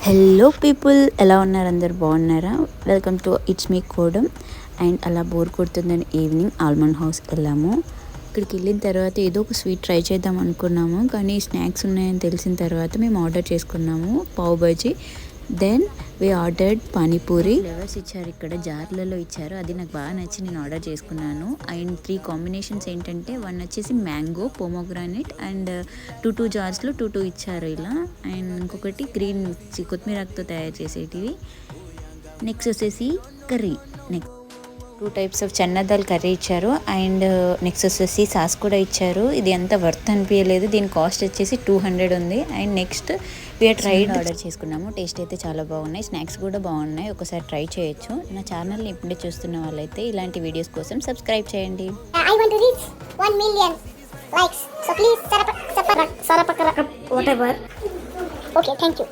Hello people, ఎలా ఉన్నారు? అందరు బాగున్నారా? వెల్కమ్ టు ఇట్స్ మీ కోడం. అండ్ అలా బోర్ కొడుతుందని ఈవినింగ్ ఆల్మండ్ హౌస్కి వెళ్ళాము. ఇక్కడికి వెళ్ళిన తర్వాత ఏదో ఒక స్వీట్ ట్రై చేద్దాం అనుకున్నాము, కానీ స్నాక్స్ ఉన్నాయని తెలిసిన తర్వాత మేము ఆర్డర్ చేసుకున్నాము pav bhaji. Then we ordered pani puri. Flavours ఇచ్చారు, ఇక్కడ జార్లలో ఇచ్చారు, అది నాకు బాగా నచ్చి నేను ఆర్డర్ చేసుకున్నాను. అండ్ 3 కాంబినేషన్స్ ఏంటంటే, వన్ వచ్చేసి మ్యాంగో, పోమోగ్రానైట్ అండ్ టూ జార్స్లో టూ ఇచ్చారు ఇలా. అండ్ ఇంకొకటి గ్రీన్ కొత్తిమీరతో తయారు చేసేటివి. నెక్స్ట్ వచ్చేసి curry. Next 2 types of chana dal curry ఇచ్చారు. అండ్ నెక్స్ట్ వచ్చేసి సాస్ కూడా ఇచ్చారు. ఇది ఎంత వర్త్ అనిపించలేదు, దీని కాస్ట్ వచ్చేసి 200 ఉంది. And next we are tried order చేసుకున్నాము. టేస్ట్ అయితే చాలా బాగున్నాయి, స్నాక్స్ కూడా బాగున్నాయి, ఒకసారి ట్రై చేయొచ్చు. నా ఛానల్ని ఇప్పుడే చూస్తున్న వాళ్ళైతే ఇలాంటి వీడియోస్ కోసం సబ్స్క్రైబ్ చేయండి. I want to reach 1 million likes. So please, whatever. Okay, thank you.